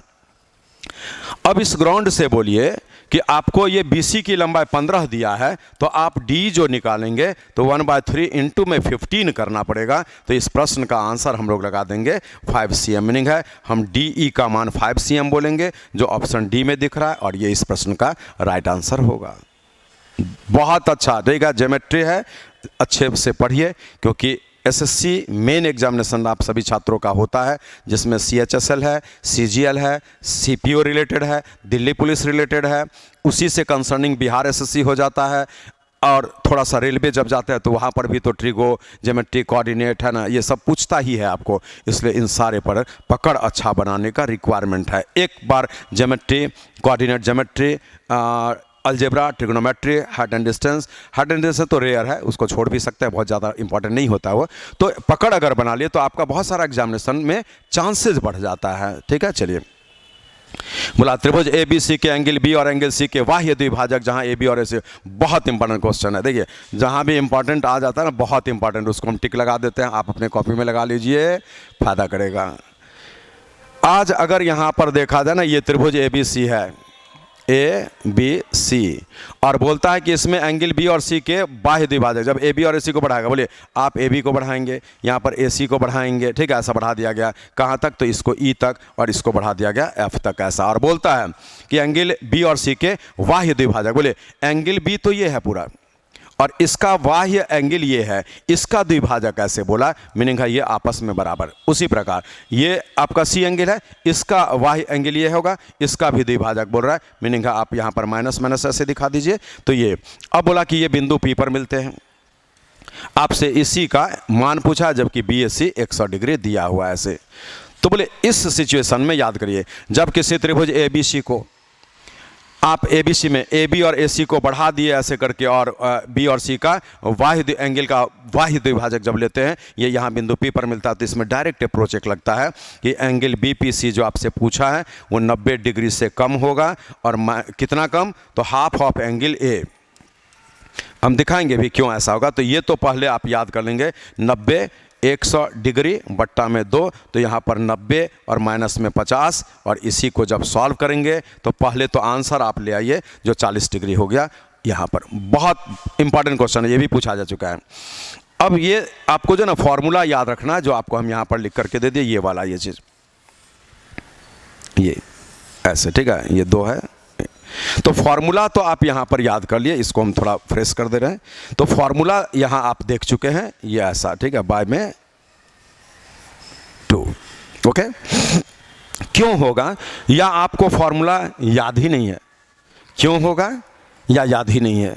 अब इस ग्राउंड से बोलिए कि आपको ये BC की लंबाई 15 दिया है, तो आप D जो निकालेंगे तो 1/3 इंटू में 15 करना पड़ेगा, तो इस प्रश्न का आंसर हम लोग लगा देंगे 5 cm। मीनिंग है हम DE का मान 5 cm बोलेंगे, जो ऑप्शन D में दिख रहा है, और ये इस प्रश्न का राइट आंसर होगा। बहुत अच्छा, ठीक है, ज्योमेट्री है, अच्छे से पढ़िए, क्योंकि SSC मेन एग्जामिनेशन आप सभी छात्रों का होता है, जिसमें CHSL है, CGL है, CPO रिलेटेड है, दिल्ली पुलिस रिलेटेड है, उसी से कंसर्निंग बिहार SSC हो जाता है, और थोड़ा सा रेलवे जब जाते हैं तो वहाँ पर भी तो ट्रिगो ज्योमेट्री कोऑर्डिनेट है ना, ये सब पूछता ही है आपको, इसलिए इन सारे पर पकड़ अच्छा बनाने का रिक्वायरमेंट है। एक बार geometry, coordinate geometry, algebra, trigonometry, height and distance तो रेयर है, उसको छोड़ भी सकते हैं, बहुत ज़्यादा इंपॉर्टेंट नहीं होता वो। तो पकड़ अगर बना लिए तो आपका बहुत सारा एग्जामिनेशन में चांसेस बढ़ जाता है। ठीक है, चलिए बोला त्रिभुज ए बी सी के एंगल बी और एंगल सी के बाह्य द्विभाजक जहां ए बी और ए सी, बहुत इंपॉर्टेंट क्वेश्चन है। देखिए जहां भी इंपॉर्टेंट आ जाता है ना, बहुत इंपॉर्टेंट, उसको हम टिक लगा देते हैं, आप अपने कॉपी में लगा लीजिए, फायदा करेगा। आज अगर यहां पर देखा जाए ना, ये त्रिभुज ए बी सी है, ए बी सी, और बोलता है कि इसमें एंगल बी और सी के बाह्य द्विभाजक, जब ए बी और ए सी को बढ़ाएगा, बोलिए आप ए बी को बढ़ाएंगे, यहाँ पर ए सी को बढ़ाएंगे, ठीक है, ऐसा बढ़ा दिया गया कहाँ तक, तो इसको ई तक, और इसको बढ़ा दिया गया एफ तक, ऐसा। और बोलता है कि एंगल बी और सी के बाह्य द्विभाजक, बोले एंगल बी तो ये है पूरा, और इसका बाह्य एंगल ये है, इसका द्विभाजक ऐसे बोला, मीनिंग है ये आपस में बराबर। उसी प्रकार ये आपका सी एंगल है, इसका बाह्य एंगल ये होगा, इसका भी द्विभाजक बोल रहा है, मीनिंग है आप यहाँ पर माइनस माइनस ऐसे दिखा दीजिए। तो ये अब बोला कि ये बिंदु पी पर मिलते हैं, आपसे इसी का मान पूछा, जबकि बी एस सी 100 डिग्री दिया हुआ है ऐसे। तो बोले इस सिचुएशन में याद करिए, जब किसी त्रिभुज ए बी सी को आप ए बी सी में ए बी और ए सी को बढ़ा दिए ऐसे करके, और बी और सी का वाहिद एंगल का वाहिद द्विभाजक जब लेते हैं, ये यहाँ बिंदु पी पर मिलता है, तो इसमें डायरेक्ट अप्रोच एक लगता है कि एंगल बी पी सी जो आपसे पूछा है वो 90 डिग्री से कम होगा, और कितना कम, तो हाफ ऑफ एंगल ए। हम दिखाएंगे भी क्यों ऐसा होगा। तो ये तो पहले आप याद कर लेंगे, 90 100 डिग्री बट्टा में 2, तो यहाँ पर 90 और माइनस में 50, और इसी को जब सॉल्व करेंगे तो पहले तो आंसर आप ले आइए जो 40 डिग्री हो गया यहाँ पर। बहुत इंपॉर्टेंट क्वेश्चन है, ये भी पूछा जा चुका है। अब ये आपको जो ना फॉर्मूला याद रखना है, जो आपको हम यहाँ पर लिख करके दे दिए, ये वाला ये चीज़, ये ऐसे, ठीक है, ये 2 है। तो फॉर्मूला तो आप यहाँ पर याद कर लिए, इसको हम थोड़ा फ्रेश कर दे रहे हैं। तो फॉर्मूला यहाँ आप देख चुके हैं, ये ऐसा, ठीक है, बाय में 2, ओके। क्यों होगा, या आपको फॉर्मूला याद ही नहीं है, क्यों होगा या याद ही नहीं है,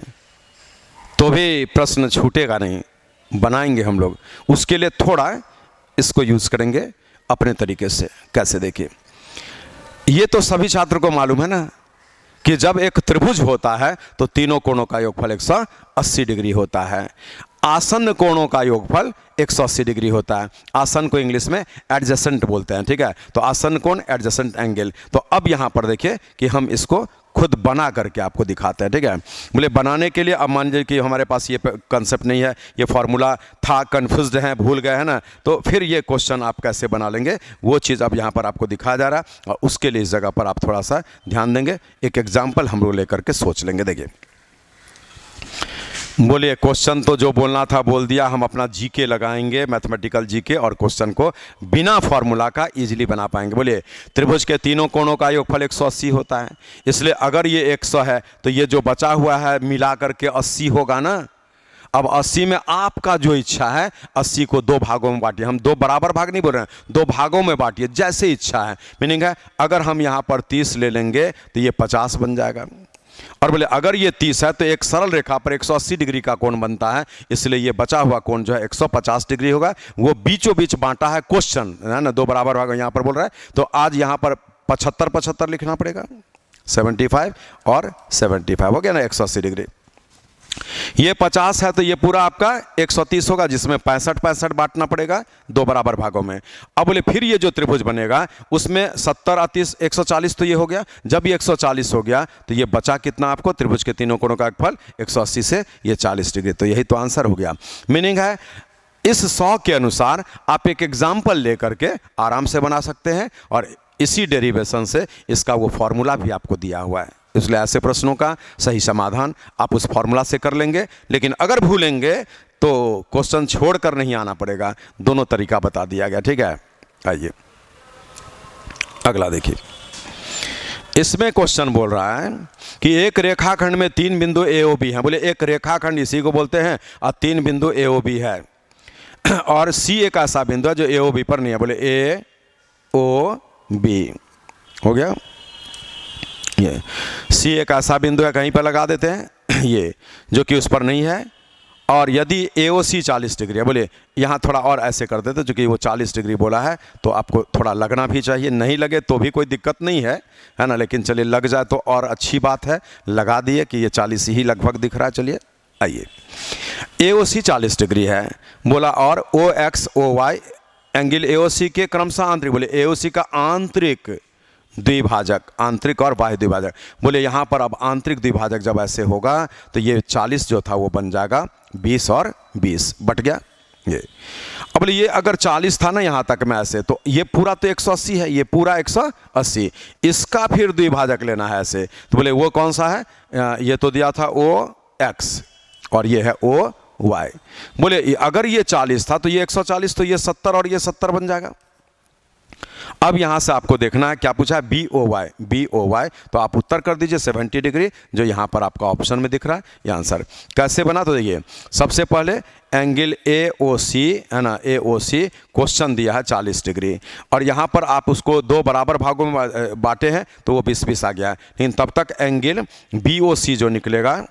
तो भी प्रश्न छूटेगा नहीं, बनाएंगे हम लोग। उसके लिए थोड़ा इसको यूज करेंगे अपने तरीके से। कैसे, देखिए, ये तो सभी छात्र को मालूम है ना कि जब एक त्रिभुज होता है तो तीनों कोणों का योगफल 180 डिग्री होता है। आसन्न कोणों का योगफल 180 डिग्री होता है। आसन्न को इंग्लिश में एडजेसेंट बोलते हैं, ठीक है। तो आसन्न कोण, एडजेसेंट एंगल। तो अब यहाँ पर देखिए कि हम इसको खुद बना करके आपको दिखाते हैं, ठीक है। बोले बनाने के लिए अब मान लीजिए कि हमारे पास ये कंसेप्ट नहीं है, ये फॉर्मूला था, कंफ्यूज्ड हैं, भूल गए हैं ना, तो फिर ये क्वेश्चन आप कैसे बना लेंगे, वो चीज़ अब यहाँ पर आपको दिखाया जा रहा है, और उसके लिए इस जगह पर आप थोड़ा सा ध्यान देंगे। एक एग्जाम्पल हम लोग लेकर के सोच लेंगे। देखिए, बोलिए क्वेश्चन तो जो बोलना था बोल दिया, हम अपना जीके लगाएंगे, मैथमेटिकल जीके, और क्वेश्चन को बिना फॉर्मूला का इजीली बना पाएंगे। बोलिए त्रिभुज के तीनों कोणों का योगफल 180 होता है, इसलिए अगर ये 100 है तो ये जो बचा हुआ है मिला करके 80 होगा ना। अब 80 में आपका जो इच्छा है, 80 को 2 भागों में बांटिए। हम 2 बराबर भाग नहीं बोल रहे हैं, 2 भागों में बांटिए, जैसे इच्छा है। मीनिंग है अगर हम यहाँ पर 30 ले लेंगे तो ये 50 बन जाएगा, और बोले अगर ये 30 है तो एक सरल रेखा पर 180 डिग्री का कोण बनता है, इसलिए ये बचा हुआ कोण जो है 150 डिग्री होगा। वो बीचों बीच बांटा है क्वेश्चन, है ना, 2 बराबर भाग यहाँ पर बोल रहा है, तो आज यहाँ पर 75 लिखना पड़ेगा, 75 और 75 हो गया ना 180 डिग्री। ये 50 है तो ये पूरा आपका 130 होगा, जिसमें 65 बांटना पड़ेगा 2 बराबर भागों में। अब बोले फिर ये जो त्रिभुज बनेगा उसमें 70 और 30 140, तो ये हो गया। जब ये 140 हो गया तो ये बचा कितना आपको, त्रिभुज के तीनों कोणों का योगफल 180 से ये 40 डिग्री, तो यही तो आंसर हो गया। मीनिंग है इस 100 के अनुसार आप एक एग्जाम्पल लेकर के आराम से बना सकते हैं, और इसी डेरिवेशन से इसका वो फॉर्मूला भी आपको दिया हुआ है। इसलिए ऐसे प्रश्नों का सही समाधान आप उस फॉर्मूला से कर लेंगे, लेकिन अगर भूलेंगे तो क्वेश्चन छोड़कर नहीं आना पड़ेगा। दोनों तरीका बता दिया गया, ठीक है। आइए अगला देखिए, इसमें क्वेश्चन बोल रहा है कि एक रेखाखंड में 3 बिंदु ए ओ बी हैं। बोले एक रेखाखंड इसी को बोलते हैं, और 3 बिंदु ए ओ बी है, और सी एक ऐसा बिंदु है जो ए ओ बी पर नहीं है। बोले ए ओ बी हो गया, ये सी एक ऐसा बिंदु है, कहीं पर लगा देते हैं, ये जो कि उस पर नहीं है। और यदि AOC 40 डिग्री है, बोले यहाँ थोड़ा और ऐसे कर देते, जो कि वो 40 डिग्री बोला है तो आपको थोड़ा लगना भी चाहिए, नहीं लगे तो भी कोई दिक्कत नहीं है, है ना, लेकिन चलिए लग जाए तो और अच्छी बात है, लगा दिए कि ये 40 ही लगभग दिख रहा है। चलिए आइए, AOC 40 डिग्री है बोला, और OX OY एंगल AOC के क्रमशः आंतरिक, बोले AOC का आंतरिक द्विभाजक, आंतरिक और बाह्य द्विभाजक, बोले यहाँ पर अब आंतरिक द्विभाजक जब ऐसे होगा तो ये 40 जो था वो बन जाएगा 20 और 20 बट गया ये। अब बोले ये अगर 40 था ना यहाँ तक में ऐसे, तो ये पूरा तो 180 है, ये पूरा 180, इसका फिर द्विभाजक लेना है ऐसे, तो बोले वो कौन सा है, ये तो दिया था OX और ये है OY। बोले अगर ये 40 था तो ये 140, तो ये 70 और ये 70 बन जाएगा। अब यहां से आपको देखना है क्या पूछा है, BOY, तो आप उत्तर कर दीजिए 70 डिग्री, जो यहां पर आपका ऑप्शन में दिख रहा है ये आंसर। कैसे बना, तो देखिए सबसे पहले एंगल AOC है ना, AOC क्वेश्चन दिया है 40 डिग्री, और यहां पर आप उसको दो बराबर भागों में बांटे हैं तो वो 20-20 आ गया है, लेकिन तब तक एंगल BOC जो निकलेगा,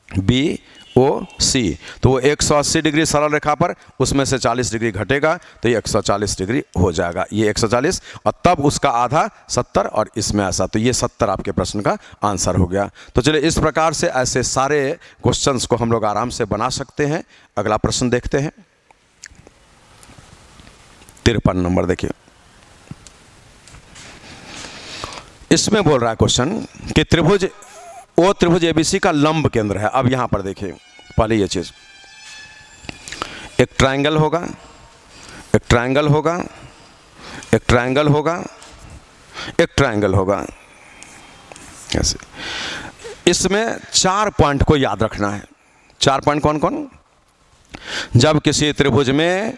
BOC, तो वो 180 डिग्री सरल रेखा पर, उसमें से 40 डिग्री घटेगा तो ये 140 डिग्री हो जाएगा, ये 140, और तब उसका आधा 70 और इसमें ऐसा, तो ये 70 आपके प्रश्न का आंसर हो गया। तो चलिए इस प्रकार से ऐसे सारे क्वेश्चंस को हम लोग आराम से बना सकते हैं। अगला प्रश्न देखते हैं, 53 नंबर देखिए। इसमें बोल रहा है क्वेश्चन कि त्रिभुज त्रिभुज ABC का लंब केंद्र है। अब यहां पर देखिए पहले ये चीज, एक ट्रायंगल होगा, एक ट्रायंगल होगा, एक ट्रायंगल होगा, एक ट्रायंगल होगा ऐसे। इसमें 4 पॉइंट को याद रखना है। 4 पॉइंट कौन कौन, जब किसी त्रिभुज में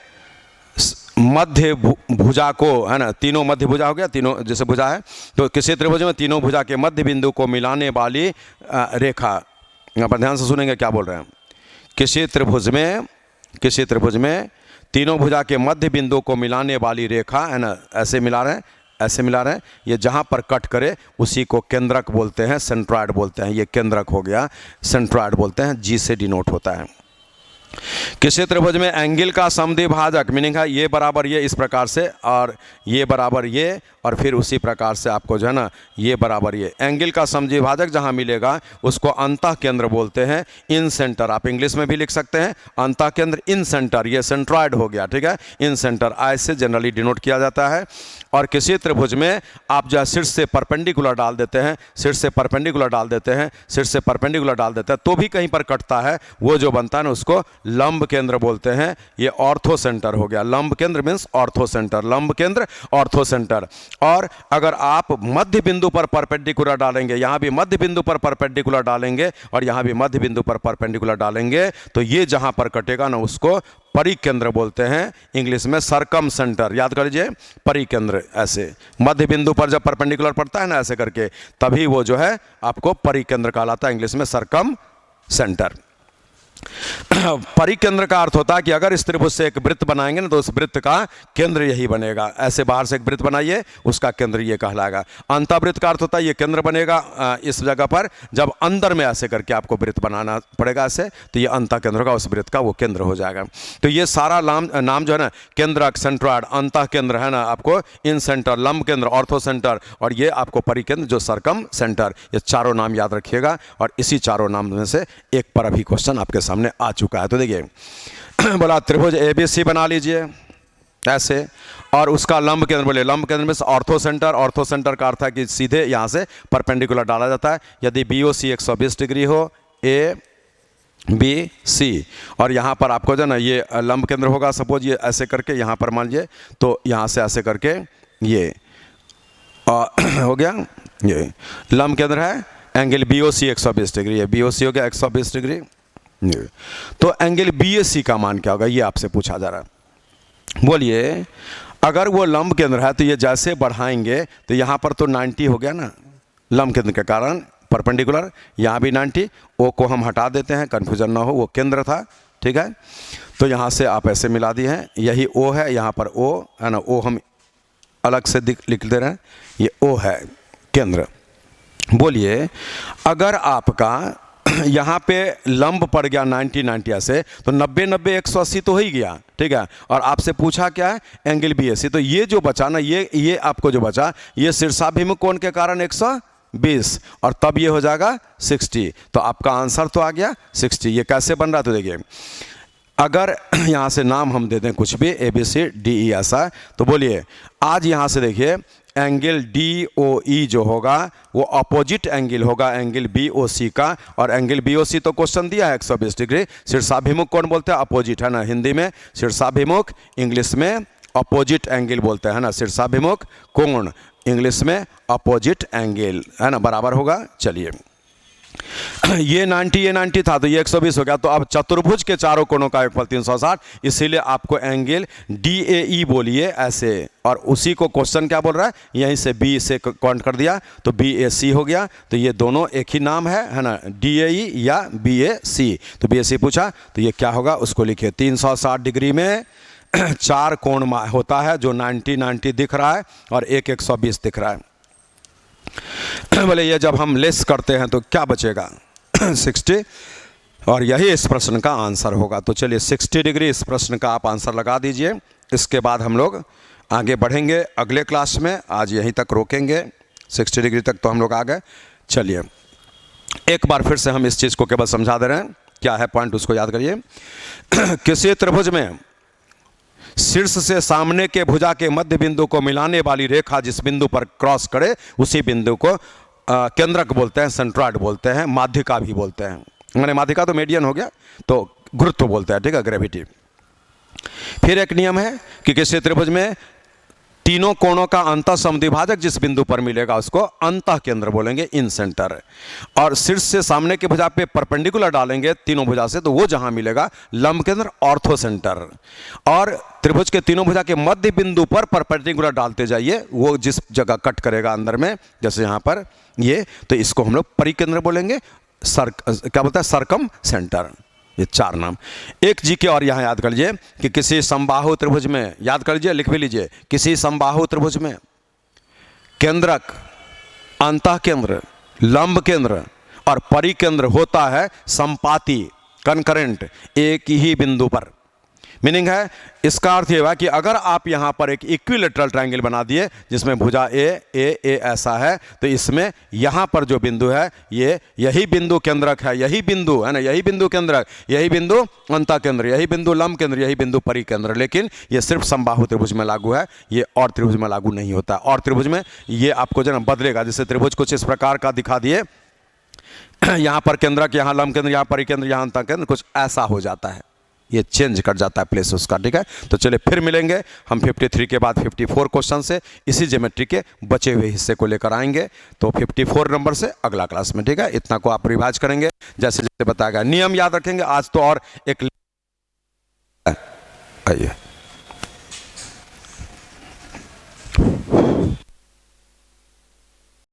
मध्य भुजा को, है ना, तीनों मध्य भुजा हो गया, तीनों जैसे भुजा है, तो किसी त्रिभुज में तीनों भुजा के मध्य बिंदु को मिलाने वाली रेखा, यहाँ पर ध्यान से सुनेंगे क्या बोल रहे हैं, किसी त्रिभुज में तीनों भुजा के मध्य बिंदु को मिलाने वाली रेखा, है ना, ऐसे मिला रहे हैं, ऐसे मिला रहे हैं, ये जहाँ पर कट करे उसी को केंद्रक बोलते हैं, सेंट्रॉयड बोलते हैं, ये केंद्रक हो गया, सेंट्रॉयड बोलते हैं, G से डिनोट होता है। किसी त्रिभुज में एंगल का समद्विभाजक, मीनिंग है ये बराबर ये इस प्रकार से, और ये बराबर ये, और फिर उसी प्रकार से आपको जो है ना ये बराबर ये, एंगल का समद्विभाजक जहां मिलेगा उसको अंतः केंद्र बोलते हैं, इन सेंटर, आप इंग्लिश में भी लिख सकते हैं अंतः केंद्र, इन सेंटर, ये सेंट्रॉयड हो गया, ठीक है, इन सेंटर आई से जनरली डिनोट किया जाता है। और किसी त्रिभुज में आप जो है शीर्ष से परपेंडिकुलर डाल देते हैं, शीर्ष से परपेंडिकुलर डाल देते हैं, शीर्ष से परपेंडिकुलर डाल देते हैं, तो भी कहीं पर कटता है, वो जो बनता है ना उसको लंब केंद्र बोलते हैं, ये ऑर्थो सेंटर हो गया। लंब केंद्र मीन्स ऑर्थो सेंटर, लंब केंद्र ऑर्थो सेंटर। और अगर आप मध्य बिंदु पर परपेंडिकुलर डालेंगे, यहां भी मध्य बिंदु पर परपेंडिकुलर डालेंगे और यहां भी मध्य बिंदु पर परपेंडिकुलर डालेंगे, तो ये जहां पर कटेगा ना उसको परिकेंद्र बोलते हैं, इंग्लिश में सरकम सेंटर, याद कर लीजिए परिकेंद्र। ऐसे मध्य बिंदु पर जब परपेंडिकुलर पड़ता है ना ऐसे करके, तभी वो जो है आपको परिकेंद्र कहलाता है, इंग्लिश में सरकम सेंटर। परिकेंद्र का अर्थ होता है कि अगर इस त्रिभुज से एक वृत्त बनाएंगे ना तो उस वृत्त का केंद्र यही बनेगा। ऐसे बाहर से एक वृत्त बनाइए, उसका केंद्र ये कहलाएगा। अंतःवृत्त का अर्थ होता है ये केंद्र बनेगा इस जगह पर, जब अंदर में ऐसे करके आपको वृत्त बनाना पड़ेगा ऐसे, तो ये अंतः केंद्र का उस वृत्त का वो केंद्र हो जाएगा। तो ये सारा नाम जो है ना, केंद्रक, सेंट्रॉयड, अंतः केंद्र है ना, आपको इन सेंटर, लंब केंद्र, ऑर्थो सेंटर, और ये आपको परिकेंद्र जो सरकम सेंटर, ये चारों नाम याद रखिएगा। और इसी चारों नाम में से एक पर अभी क्वेश्चन आपके सामने आ चुका है। तो देखिए बोला त्रिभुज ABC बना लीजिए ऐसे, और उसका लंब केंद्र, बोले लंब केंद्र में ऑर्थो सेंटर, ऑर्थो सेंटर का अर्थ है कि सीधे यहां से परपेंडिकुलर डाला जाता है। यदि BOC 120 डिग्री हो, ABC, और यहां पर आपको जो ना ये लंब केंद्र होगा, सपोज ये ऐसे करके यहां पर मान लीजिए, तो यहां से ऐसे करके ये हो गया, ये लंब केंद्र है, एंगल BOC 120 डिग्री है, BOC हो गया 120 डिग्री। तो एंगल BAC का मान क्या होगा, ये आपसे पूछा जा रहा है। बोलिए अगर वो लंब केंद्र है तो ये जैसे बढ़ाएंगे तो यहाँ पर तो 90 हो गया ना, लंब केंद्र के कारण परपेंडिकुलर, यहाँ भी 90, O को हम हटा देते हैं, कन्फ्यूजन ना हो, वो केंद्र था, ठीक है। तो यहाँ से आप ऐसे मिला दिए हैं, यही O है, यहाँ पर O है ना, O हम अलग से लिख दे रहे हैं, ये O है केंद्र। बोलिए अगर आपका यहाँ पे लंब पड़ गया 90 ऐसे, तो 90 90 180 तो हो ही गया, ठीक है। और आपसे पूछा क्या है, एंगल BAC। तो ये जो बचा ना, ये आपको जो बचा, ये शीर्षाभिमुख कोण के कारण 120, और तब ये हो जाएगा 60। तो आपका आंसर तो आ गया 60। ये कैसे बन रहा है तो देखिए, अगर यहाँ से नाम हम दे दें कुछ भी ABCDE ऐसा, तो बोलिए आज यहाँ से देखिए एंगल DOE जो होगा वो अपोजिट एंगल होगा एंगल BOC का, और एंगल BOC तो क्वेश्चन दिया है 120 डिग्री। शीर्षाभिमुख कौन बोलते हैं, अपोजिट, है ना। हिंदी में शीर्षाभिमुख, इंग्लिश में अपोजिट एंगल बोलते हैं, है ना। शीर्षाभिमुख कोण, इंग्लिश में अपोजिट एंगल, है ना, बराबर होगा। चलिए ये 90 ये 90 था तो ये 120 हो गया। तो अब चतुर्भुज के चारों कोणों का योगफल 360, इसीलिए आपको एंगल DAE बोलिए ऐसे, और उसी को क्वेश्चन क्या बोल रहा है, यहीं से B से काउंट कर दिया तो BAC हो गया। तो ये दोनों एक ही नाम है ना, DAE या BAC। तो BAC पूछा तो ये क्या होगा, उसको लिखिए 360 डिग्री में 4 कोण होता है, जो 90 90 दिख रहा है और एक 120 दिख रहा है। बोले ये जब हम लेस करते हैं तो क्या बचेगा 60, और यही इस प्रश्न का आंसर होगा। तो चलिए 60 डिग्री इस प्रश्न का आप आंसर लगा दीजिए। इसके बाद हम लोग आगे बढ़ेंगे अगले क्लास में, आज यहीं तक रोकेंगे, 60 डिग्री तक तो हम लोग आ गए। चलिए एक बार फिर से हम इस चीज़ को केवल समझा दे रहे हैं, क्या है पॉइंट उसको याद करिए। किसी त्रिभुज में शीर्ष से सामने के भुजा के मध्य बिंदु को मिलाने वाली रेखा जिस बिंदु पर क्रॉस करे उसी बिंदु को केंद्रक बोलते हैं, सेंट्रॉइड बोलते हैं, माध्यिका भी बोलते हैं। मैंने माध्यिका तो मीडियन हो गया, तो गुरुत्व बोलते हैं, ठीक है, ग्रेविटी। फिर एक नियम है कि किसी त्रिभुज में तीनों कोणों का अंतः समद्विभाजक जिस बिंदु पर मिलेगा उसको अंतः केंद्र बोलेंगे, इन सेंटर। और शीर्ष से सामने की भुजा पे परपेंडिकुलर डालेंगे तीनों भुजा से, तो वो जहां मिलेगा लंब केंद्र, ऑर्थो सेंटर। और त्रिभुज के तीनों भुजा के मध्य बिंदु पर परपेंडिकुलर डालते जाइए, वो जिस जगह कट करेगा अंदर में, जैसे यहाँ पर ये, तो इसको हम लोग परिकेंद्र बोलेंगे, क्या बोलता है, सर्कम सेंटर। ये 4 नाम। एक जीके और यहाँ याद कर लीजिए कि किसी समबाहु त्रिभुज में, याद कर लीजिए, लिख भी लीजिए, किसी समबाहु त्रिभुज में केंद्रक, अंतः केंद्र, लंब केंद्र और परिकेंद्र होता है संपाती, कनकरेंट, एक ही बिंदु पर। मीनिंग है, इसका अर्थ ये हुआ कि अगर आप यहाँ पर एक इक्विलेटरल ट्रायंगल बना दिए जिसमें भुजा ए ऐसा है, तो इसमें यहाँ पर जो बिंदु है ये यही बिंदु केंद्रक है, यही बिंदु है ना, यही बिंदु केंद्रक, यही बिंदु अंतः केंद्र, यही बिंदु लंब केंद्र, यही बिंदु परिकेंद्र। लेकिन ये सिर्फ समबाहु त्रिभुज में लागू है, ये और त्रिभुज में लागू नहीं होता। और त्रिभुज में ये आपको जो है ना बदलेगा, जैसे त्रिभुज कुछ इस प्रकार का दिखा दिए, यहाँ पर केंद्रक, यहाँ लंब केंद्र, यहाँ परिकेंद्र, यहाँ अंतः केंद्र, कुछ ऐसा हो जाता है, ये चेंज कर जाता है प्लेस उसका, ठीक है। तो चलिए फिर मिलेंगे हम 53 के बाद 54 क्वेश्चन से, इसी ज्योमेट्री के बचे हुए हिस्से को लेकर आएंगे। तो 54 नंबर से अगला क्लास में, ठीक है। इतना को आप रिवाइज करेंगे जैसे जैसे बताया गया, नियम याद रखेंगे। आज तो और एक आइए